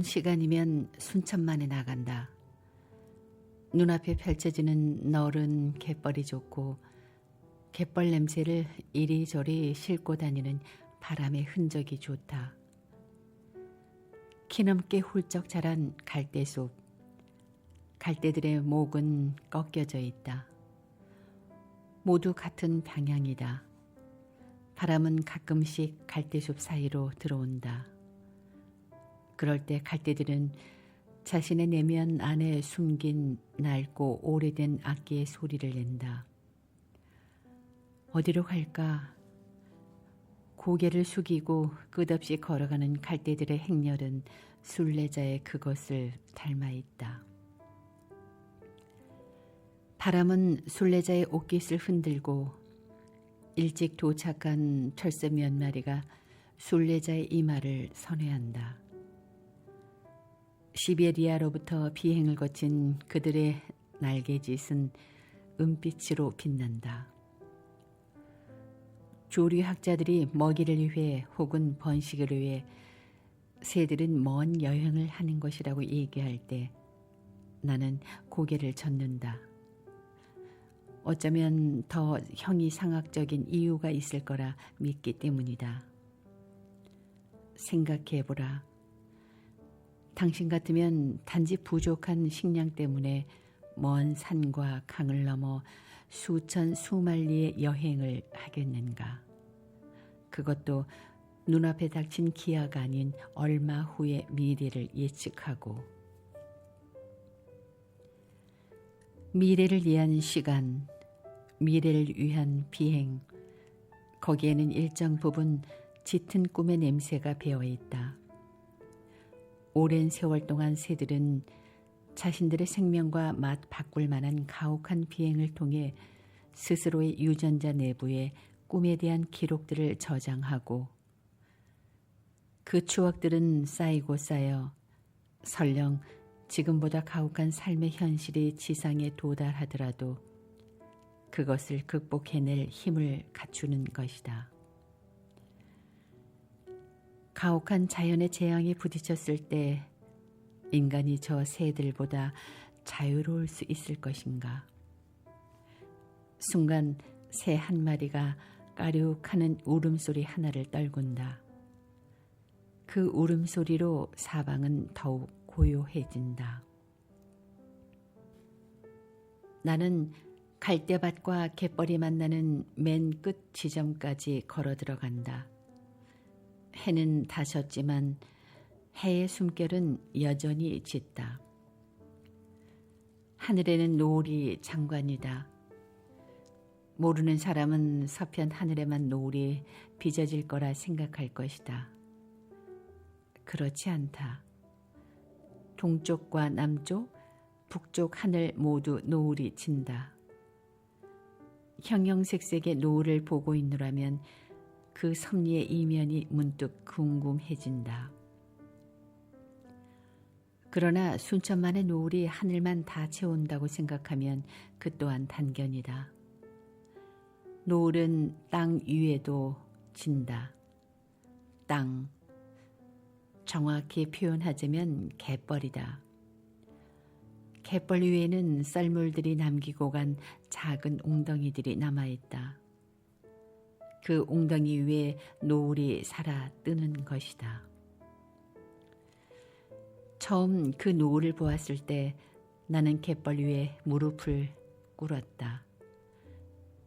이런 시간이면 순천만에 나간다. 눈앞에 펼쳐지는 너른 갯벌이 좋고 갯벌 냄새를 이리저리 싣고 다니는 바람의 흔적이 좋다. 키넘게 훌쩍 자란 갈대숲. 갈대들의 목은 꺾여져 있다. 모두 같은 방향이다. 바람은 가끔씩 갈대숲 사이로 들어온다. 그럴 때 갈대들은 자신의 내면 안에 숨긴 낡고 오래된 악기의 소리를 낸다. 어디로 갈까? 고개를 숙이고 끝없이 걸어가는 갈대들의 행렬은 순례자의 그것을 닮아 있다. 바람은 순례자의 옷깃을 흔들고 일찍 도착한 철새 몇 마리가 순례자의 이마를 선회한다. 시베리아로부터 비행을 거친 그들의 날개짓은 은빛으로 빛난다. 조류학자들이 먹이를 위해 혹은 번식을 위해 새들은 먼 여행을 하는 것이라고 얘기할 때 나는 고개를 젓는다. 어쩌면 더 형이상학적인 이유가 있을 거라 믿기 때문이다. 생각해보라. 당신 같으면 단지 부족한 식량 때문에 먼 산과 강을 넘어 수천 수만리의 여행을 하겠는가. 그것도 눈앞에 닥친 기아가 아닌 얼마 후의 미래를 예측하고. 미래를 위한 시간, 미래를 위한 비행, 거기에는 일정 부분 짙은 꿈의 냄새가 배어있다. 오랜 세월 동안 새들은 자신들의 생명과 맛 바꿀 만한 가혹한 비행을 통해 스스로의 유전자 내부에 꿈에 대한 기록들을 저장하고 그 추억들은 쌓이고 쌓여 설령 지금보다 가혹한 삶의 현실이 지상에 도달하더라도 그것을 극복해낼 힘을 갖추는 것이다. 가혹한 자연의 재앙에 부딪혔을 때 인간이 저 새들보다 자유로울 수 있을 것인가? 순간 새 한 마리가 까륙하는 울음소리 하나를 떨군다. 그 울음소리로 사방은 더욱 고요해진다. 나는 갈대밭과 갯벌이 만나는 맨 끝 지점까지 걸어 들어간다. 해는 다 졌지만 해의 숨결은 여전히 짙다. 하늘에는 노을이 장관이다. 모르는 사람은 서편 하늘에만 노을이 빚어질 거라 생각할 것이다. 그렇지 않다. 동쪽과 남쪽, 북쪽 하늘 모두 노을이 진다. 형형색색의 노을을 보고 있노라면 그 섭리의 이면이 문득 궁금해진다. 그러나 순천만의 노을이 하늘만 다 채운다고 생각하면 그 또한 단견이다. 노을은 땅 위에도 진다. 땅, 정확히 표현하자면 갯벌이다. 갯벌 위에는 썰물들이 남기고 간 작은 웅덩이들이 남아있다. 그 웅덩이 위에 노을이 살아 뜨는 것이다. 처음 그 노을을 보았을 때 나는 갯벌 위에 무릎을 꿇었다.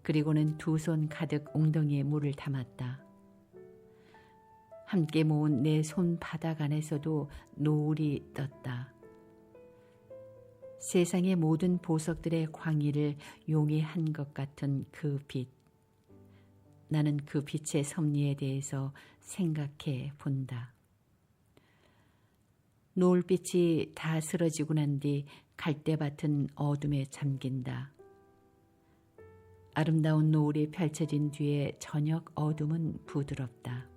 그리고는 두 손 가득 웅덩이에 물을 담았다. 함께 모은 내 손바닥 안에서도 노을이 떴다. 세상의 모든 보석들의 광의를 용해한 것 같은 그 빛. 나는 그 빛의 섭리에 대해서 생각해 본다. 노을빛이 다 쓰러지고 난 뒤 갈대밭은 어둠에 잠긴다. 아름다운 노을이 펼쳐진 뒤에 저녁 어둠은 부드럽다.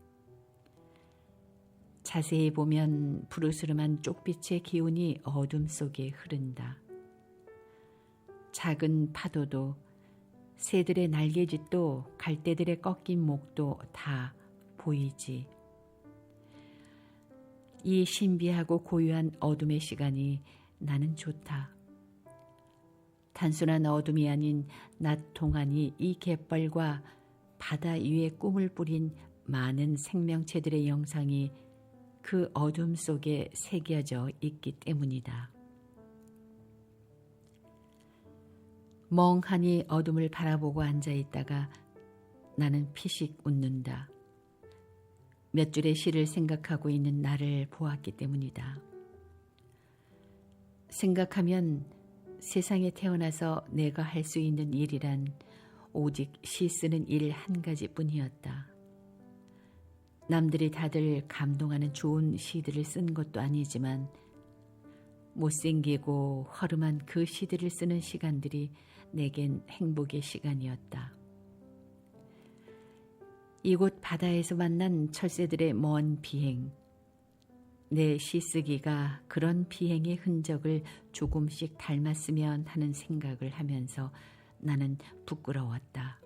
자세히 보면 푸르스름한 쪽빛의 기운이 어둠 속에 흐른다. 작은 파도도 새들의 날개짓도 갈대들의 꺾인 목도 다 보이지. 이 신비하고 고요한 어둠의 시간이 나는 좋다. 단순한 어둠이 아닌 낮 동안이 이 갯벌과 바다 위에 꿈을 뿌린 많은 생명체들의 영상이 그 어둠 속에 새겨져 있기 때문이다. 멍하니 어둠을 바라보고 앉아있다가 나는 피식 웃는다. 몇 줄의 시를 생각하고 있는 나를 보았기 때문이다. 생각하면 세상에 태어나서 내가 할 수 있는 일이란 오직 시 쓰는 일 한 가지뿐이었다. 남들이 다들 감동하는 좋은 시들을 쓴 것도 아니지만 못생기고 허름한 그 시들을 쓰는 시간들이 내겐 행복의 시간이었다. 이곳 바다에서 만난 철새들의 먼 비행, 내 시쓰기가 그런 비행의 흔적을 조금씩 닮았으면 하는 생각을 하면서 나는 부끄러웠다.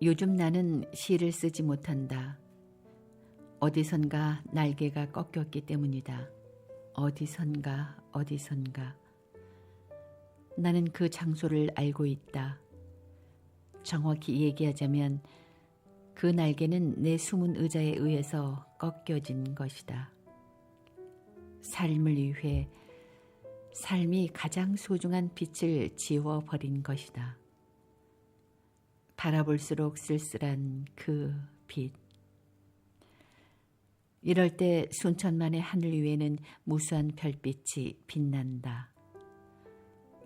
요즘 나는 시를 쓰지 못한다. 어디선가 날개가 꺾였기 때문이다. 어디선가. 나는 그 장소를 알고 있다. 정확히 얘기하자면 그 날개는 내 숨은 의자에 의해서 꺾여진 것이다. 삶을 위해 삶이 가장 소중한 빛을 지워버린 것이다. 바라볼수록 쓸쓸한 그 빛. 이럴 때 순천만의 하늘 위에는 무수한 별빛이 빛난다.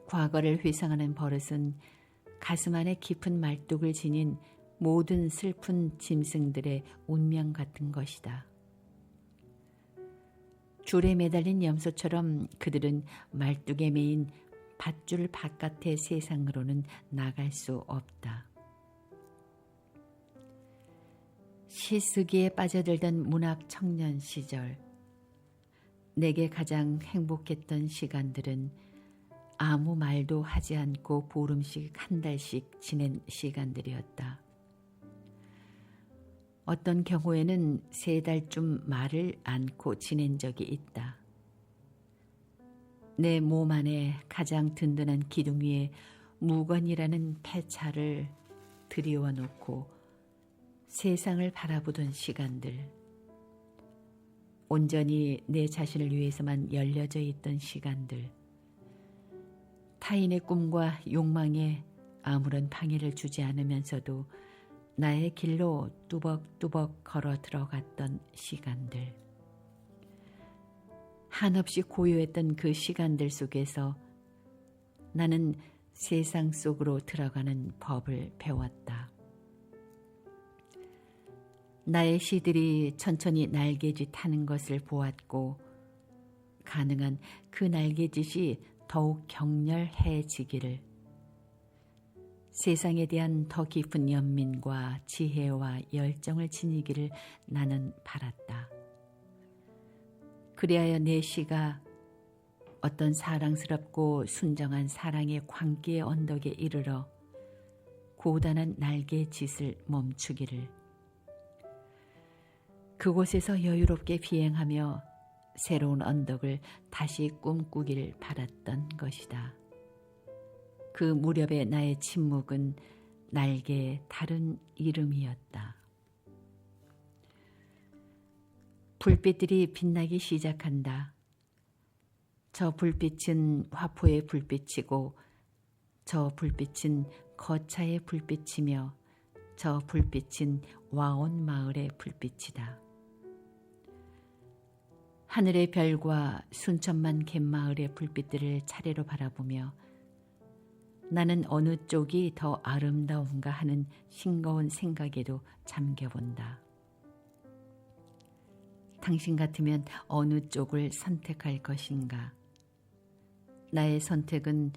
과거를 회상하는 버릇은 가슴 안에 깊은 말뚝을 지닌 모든 슬픈 짐승들의 운명 같은 것이다. 줄에 매달린 염소처럼 그들은 말뚝에 매인 밧줄 바깥의 세상으로는 나갈 수 없다. 시쓰기에 빠져들던 문학 청년 시절, 내게 가장 행복했던 시간들은 아무 말도 하지 않고 보름씩 한 달씩 지낸 시간들이었다. 어떤 경우에는 3달쯤 말을 않고 지낸 적이 있다. 내 몸 안에 가장 든든한 기둥 위에 무건이라는 폐차를 들이워 놓고 세상을 바라보던 시간들, 온전히 내 자신을 위해서만 열려져 있던 시간들, 타인의 꿈과 욕망에 아무런 방해를 주지 않으면서도 나의 길로 뚜벅뚜벅 걸어 들어갔던 시간들. 한없이 고요했던 그 시간들 속에서 나는 세상 속으로 들어가는 법을 배웠다. 나의 시들이 천천히 날개짓 하는 것을 보았고 가능한 그 날개짓이 더욱 격렬해지기를, 세상에 대한 더 깊은 연민과 지혜와 열정을 지니기를 나는 바랐다. 그리하여 내 시가 어떤 사랑스럽고 순정한 사랑의 광기의 언덕에 이르러 고단한 날개짓을 멈추기를, 그곳에서 여유롭게 비행하며 새로운 언덕을 다시 꿈꾸길 바랐던 것이다. 그 무렵의 나의 침묵은 날개의 다른 이름이었다. 불빛들이 빛나기 시작한다. 저 불빛은 화포의 불빛이고 저 불빛은 거차의 불빛이며 저 불빛은 와온 마을의 불빛이다. 하늘의 별과 순천만 갯마을의 불빛들을 차례로 바라보며 나는 어느 쪽이 더 아름다운가 하는 싱거운 생각에도 잠겨본다. 당신 같으면 어느 쪽을 선택할 것인가? 나의 선택은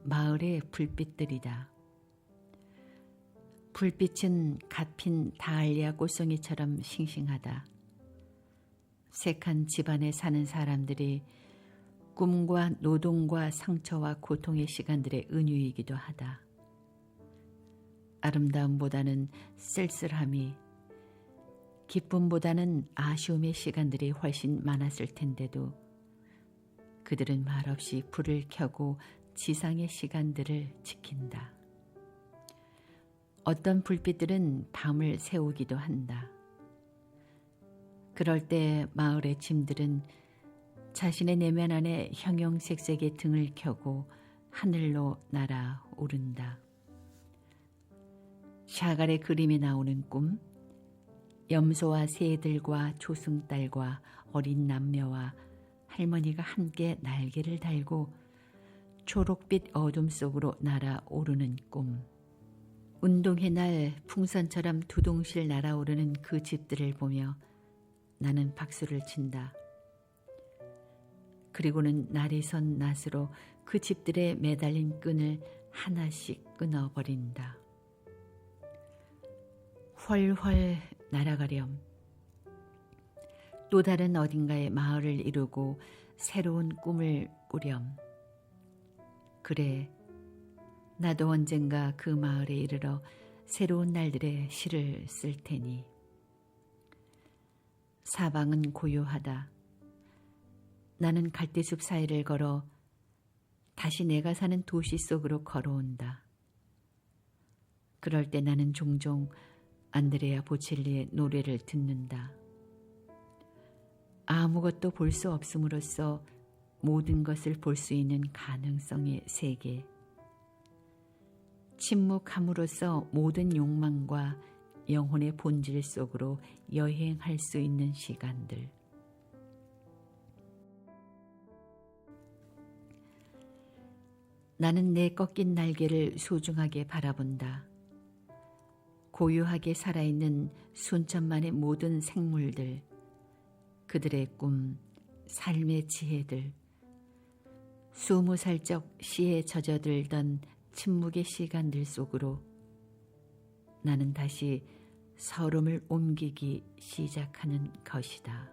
마을의 불빛들이다. 불빛은 갓 핀 다알리아 꽃송이처럼 싱싱하다. 색한 집안에 사는 사람들이 꿈과 노동과 상처와 고통의 시간들의 은유이기도 하다. 아름다움보다는 쓸쓸함이, 기쁨보다는 아쉬움의 시간들이 훨씬 많았을 텐데도 그들은 말없이 불을 켜고 지상의 시간들을 지킨다. 어떤 불빛들은 밤을 새우기도 한다. 그럴 때 마을의 짐들은 자신의 내면 안에 형형색색의 등을 켜고 하늘로 날아오른다. 샤갈의 그림에 나오는 꿈, 염소와 새들과 조승달과 어린 남녀와 할머니가 함께 날개를 달고 초록빛 어둠 속으로 날아오르는 꿈. 운동회 날 풍선처럼 두둥실 날아오르는 그 집들을 보며 나는 박수를 친다. 그리고는 날이 선 낫으로 그 집들에 매달린 끈을 하나씩 끊어버린다. 훨훨 날아가렴. 또 다른 어딘가에 마을을 이루고 새로운 꿈을 꾸렴. 그래, 나도 언젠가 그 마을에 이르러 새로운 날들의 시를 쓸 테니. 사방은 고요하다. 나는 갈대숲 사이를 걸어 다시 내가 사는 도시 속으로 걸어온다. 그럴 때 나는 종종 안드레아 보첼리의 노래를 듣는다. 아무것도 볼 수 없음으로써 모든 것을 볼 수 있는 가능성의 세계. 침묵함으로써 모든 욕망과 영혼의 본질 속으로 여행할 수 있는 시간들. 나는 내 꺾인 날개를 소중하게 바라본다. 고요하게 살아있는 순천만의 모든 생물들, 그들의 꿈, 삶의 지혜들, 20살적 시에 젖어들던 침묵의 시간들 속으로 나는 다시 서름을 옮기기 시작하는 것이다.